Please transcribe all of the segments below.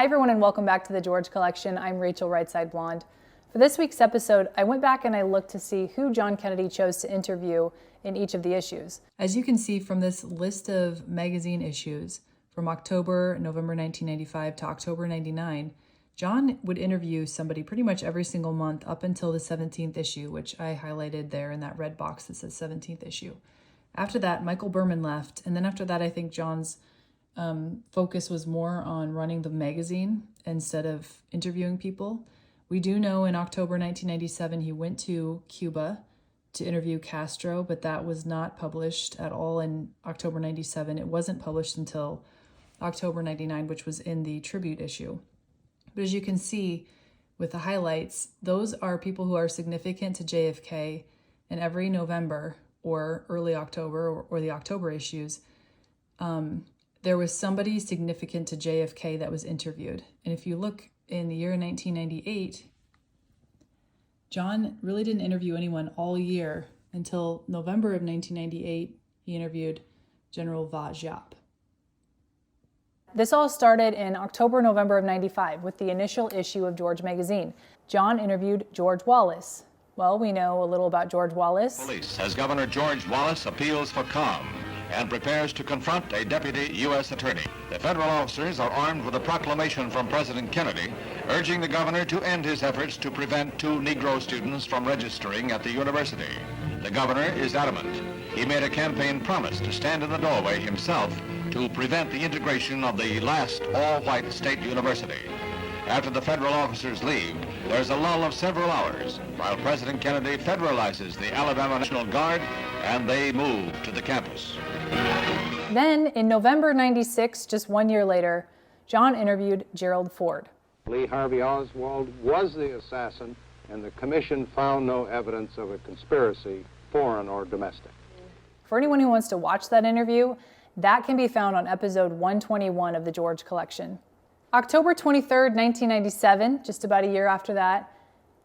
everyone, and welcome back to the George Collection. I'm Rachel Rightside Blonde. For this week's episode, I went back and I looked to see who John Kennedy chose to interview in each of the issues. As you can see from this list of magazine issues from October, November 1995 to October 99, John would interview somebody pretty much every single month up until the 17th issue, which I highlighted there in that red box that says 17th issue. After that, Michael Berman left, and then after that, I think John's focus was more on running the magazine instead of interviewing people. We do know in October 1997 he went to Cuba to interview Castro, but that was not published at all in October 97. It wasn't published until October 99, which was in the tribute issue. But as you can see with the highlights, those are people who are significant to JFK, and every November or early October or the October issues, there was somebody significant to JFK that was interviewed. And if you look in the year 1998, John really didn't interview anyone all year until November of 1998. He interviewed General Vajap. This all started in October, November of 95 with the initial issue of George magazine. John interviewed George Wallace. Well, we know a little about George Wallace. Police as Governor George Wallace appeals for calm and prepares to confront a deputy U.S. attorney. The federal officers are armed with a proclamation from President Kennedy urging the governor to end his efforts to prevent two Negro students from registering at the university. The governor is adamant. He made a campaign promise to stand in the doorway himself to prevent the integration of the last all-white state university. After the federal officers leave, there's a lull of several hours while President Kennedy federalizes the Alabama National Guard and they move to the campus. Then, in November 96, just 1 year later, John interviewed Gerald Ford. Lee Harvey Oswald was the assassin, and the commission found no evidence of a conspiracy, foreign or domestic. For anyone who wants to watch that interview, that can be found on episode 121 of the George Collection. October 23rd, 1997, just about a year after that,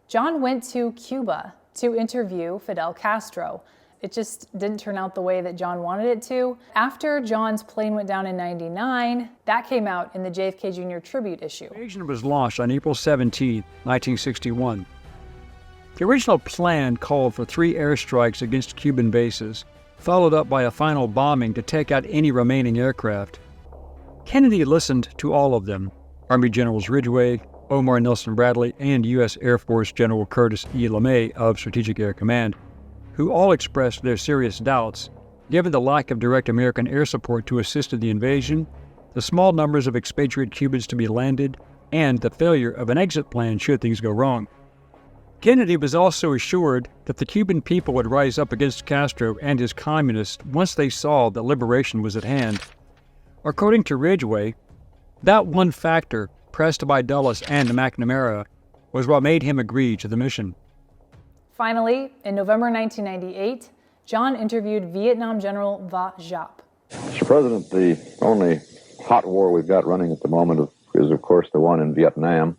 John went to Cuba to interview Fidel Castro. It just didn't turn out the way that John wanted it to. After John's plane went down in 99, that came out in the JFK Jr. tribute issue. The invasion was launched on April 17, 1961. The original plan called for 3 airstrikes against Cuban bases, followed up by a final bombing to take out any remaining aircraft. Kennedy listened to all of them, Army Generals Ridgway, Omar Nelson Bradley, and U.S. Air Force General Curtis E. LeMay of Strategic Air Command, who all expressed their serious doubts, given the lack of direct American air support to assist in the invasion, the small numbers of expatriate Cubans to be landed, and the failure of an exit plan should things go wrong. Kennedy was also assured that the Cuban people would rise up against Castro and his communists once they saw that liberation was at hand. According to Ridgway, that one factor, pressed by Dulles and McNamara, was what made him agree to the mission. Finally, in November 1998, John interviewed Vietnam General Vajap. Mr. President, the only hot war we've got running at the moment is, of course, the one in Vietnam,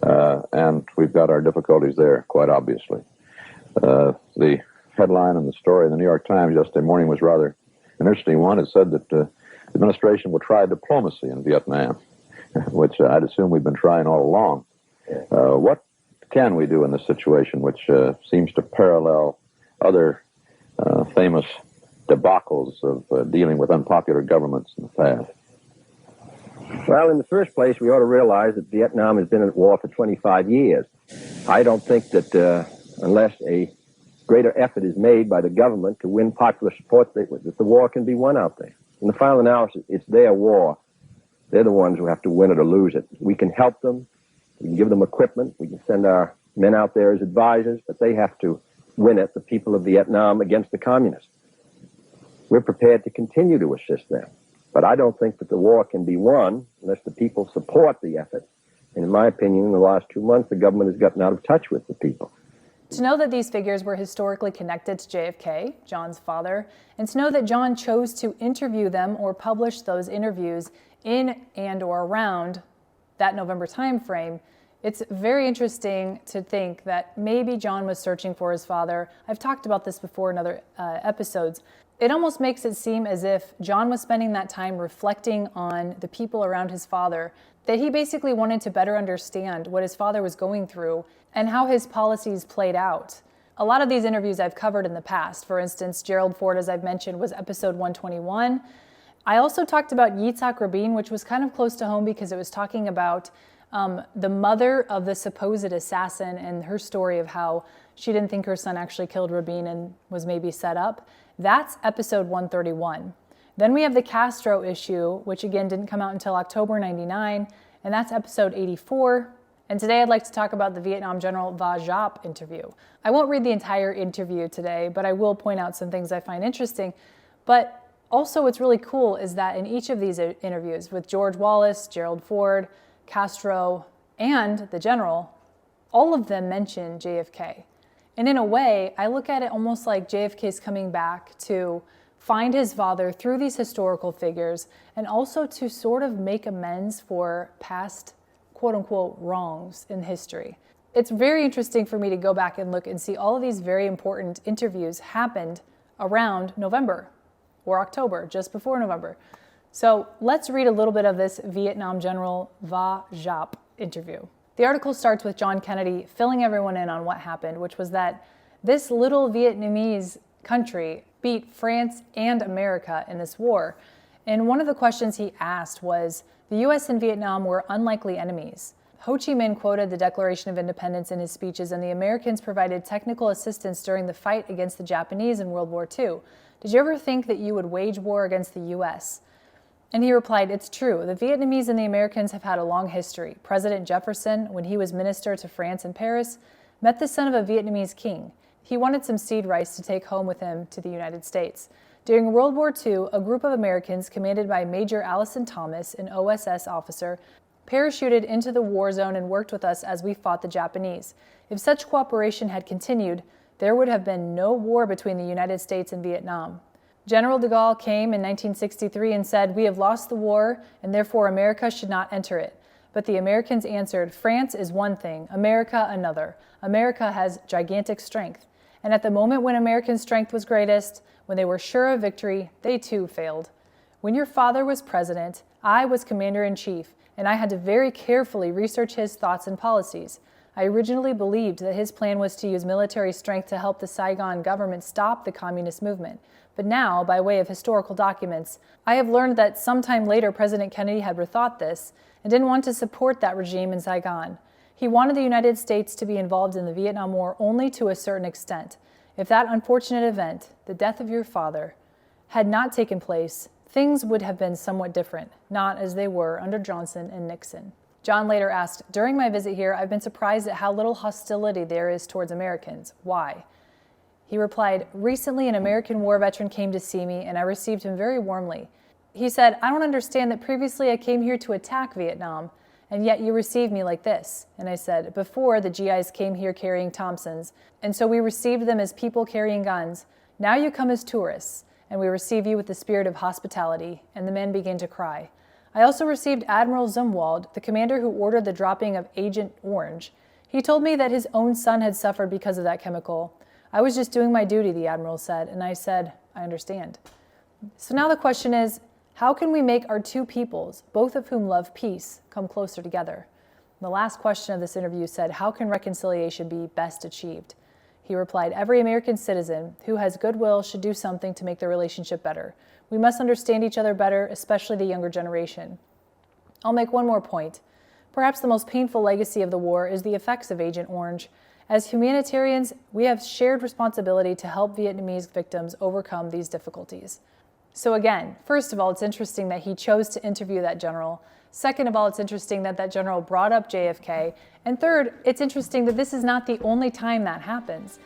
and we've got our difficulties there, quite obviously. The headline and the story in the New York Times yesterday morning was rather an interesting one. It said that the administration will try diplomacy in Vietnam, which I'd assume we've been trying all along. What can we do in this situation, which seems to parallel other famous debacles of dealing with unpopular governments in the past? Well, in the first place, we ought to realize that Vietnam has been at war for 25 years. I don't think that unless a greater effort is made by the government to win popular support, that the war can be won out there. In the final analysis, it's their war. They're the ones who have to win it or lose it. We can help them. We can give them equipment. We can send our men out there as advisors, but they have to win it, the people of Vietnam, against the communists. We're prepared to continue to assist them. But I don't think that the war can be won unless the people support the effort. And in my opinion, in the last 2 months, the government has gotten out of touch with the people. To know that these figures were historically connected to JFK, John's father, and to know that John chose to interview them or publish those interviews in and or around that November time frame, it's very interesting to think that maybe John was searching for his father. I've talked about this before in other episodes. It almost makes it seem as if John was spending that time reflecting on the people around his father that he basically wanted to better understand what his father was going through and how his policies played out. A lot of these interviews I've covered in the past. For instance, Gerald Ford, as I've mentioned, was episode 121. I also talked about Yitzhak Rabin, which was kind of close to home because it was talking about the mother of the supposed assassin and her story of how she didn't think her son actually killed Rabin and was maybe set up. That's episode 131. Then we have the Castro issue, which again didn't come out until October 99, and that's episode 84. And today I'd like to talk about the Vietnam General Va Giap interview. I won't read the entire interview today, but I will point out some things I find interesting. But also what's really cool is that in each of these interviews with George Wallace, Gerald Ford, Castro, and the general, all of them mention JFK. And in a way, I look at it almost like JFK's coming back to find his father through these historical figures and also to sort of make amends for past quote-unquote wrongs in history. It's very interesting for me to go back and look and see all of these very important interviews happened around November or October, just before November. So let's read a little bit of this Vietnam General Va Giap interview. The article starts with John Kennedy filling everyone in on what happened, which was that this little Vietnamese country beat France and America in this war. And one of the questions he asked was, the US and Vietnam were unlikely enemies. Ho Chi Minh quoted the Declaration of Independence in his speeches, and the Americans provided technical assistance during the fight against the Japanese in World War II. Did you ever think that you would wage war against the US? And he replied, it's true. The Vietnamese and the Americans have had a long history. President Jefferson, when he was minister to France in Paris, met the son of a Vietnamese king. He wanted some seed rice to take home with him to the United States. During World War II, a group of Americans commanded by Major Allison Thomas, an OSS officer, parachuted into the war zone and worked with us as we fought the Japanese. If such cooperation had continued, there would have been no war between the United States and Vietnam. General de Gaulle came in 1963 and said, we have lost the war and therefore America should not enter it. But the Americans answered, France is one thing, America another. America has gigantic strength. And at the moment when American strength was greatest, when they were sure of victory, they too failed. When your father was president, I was commander-in-chief, and I had to very carefully research his thoughts and policies. I originally believed that his plan was to use military strength to help the Saigon government stop the communist movement. But now, by way of historical documents, I have learned that sometime later President Kennedy had rethought this and didn't want to support that regime in Saigon. He wanted the United States to be involved in the Vietnam War only to a certain extent. If that unfortunate event, the death of your father, had not taken place, things would have been somewhat different, not as they were under Johnson and Nixon. John later asked, during my visit here, I've been surprised at how little hostility there is towards Americans. Why? He replied, recently an American war veteran came to see me and I received him very warmly. He said, I don't understand that previously I came here to attack Vietnam, and yet you received me like this. And I said, before the GIs came here carrying Thompsons, and so we received them as people carrying guns. Now you come as tourists, and we receive you with the spirit of hospitality. And the men began to cry. I also received Admiral Zumwalt, the commander who ordered the dropping of Agent Orange. He told me that his own son had suffered because of that chemical. I was just doing my duty, the Admiral said, and I said, I understand. So now the question is, how can we make our two peoples, both of whom love peace, come closer together? The last question of this interview said, how can reconciliation be best achieved? He replied, every American citizen who has goodwill should do something to make the relationship better. We must understand each other better, especially the younger generation. I'll make one more point. Perhaps the most painful legacy of the war is the effects of Agent Orange. As humanitarians, we have shared responsibility to help Vietnamese victims overcome these difficulties. So again, first of all, it's interesting that he chose to interview that general. Second of all, it's interesting that that general brought up JFK. And third, it's interesting that this is not the only time that happens.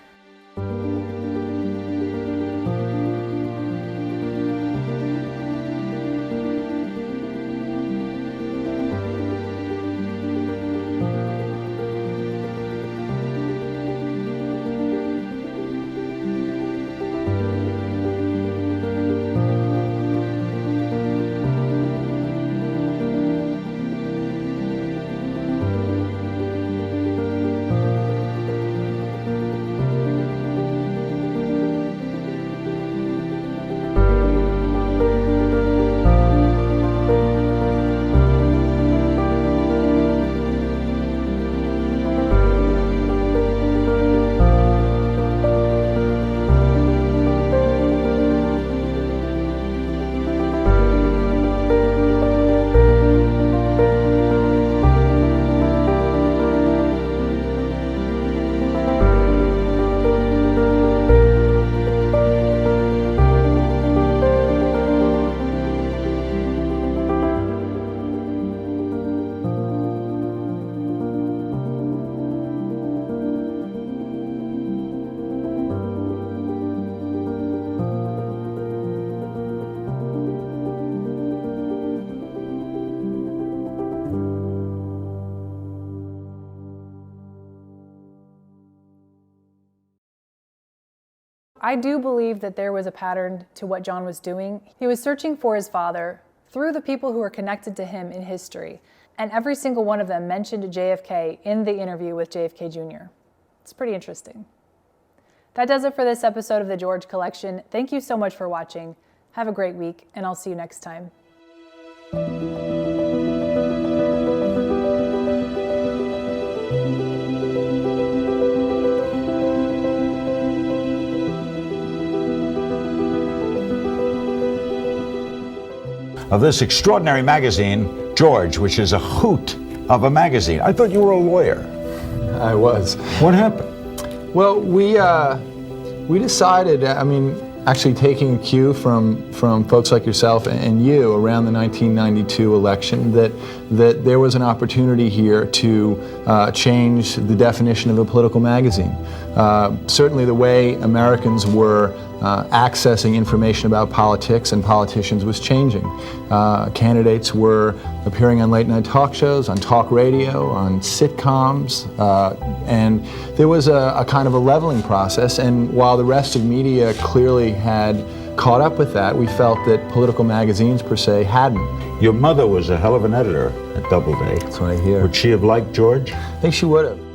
I do believe that there was a pattern to what John was doing. He was searching for his father through the people who were connected to him in history, and every single one of them mentioned JFK in the interview with JFK Jr. It's pretty interesting. That does it for this episode of the George Collection. Thank you so much for watching. Have a great week, and I'll see you next time. Of this extraordinary magazine, George, which is a hoot of a magazine. I thought you were a lawyer. I was. What happened? Well, we decided, actually taking a cue from folks like yourself and you around the 1992 election, that there was an opportunity here to change the definition of a political magazine. Certainly the way Americans were accessing information about politics and politicians was changing. Candidates were appearing on late night talk shows, on talk radio, on sitcoms, and there was a kind of a leveling process, and while the rest of media clearly had caught up with that, we felt that political magazines per se hadn't. Your mother was a hell of an editor at Doubleday. That's what I hear. Would she have liked George? I think she would have.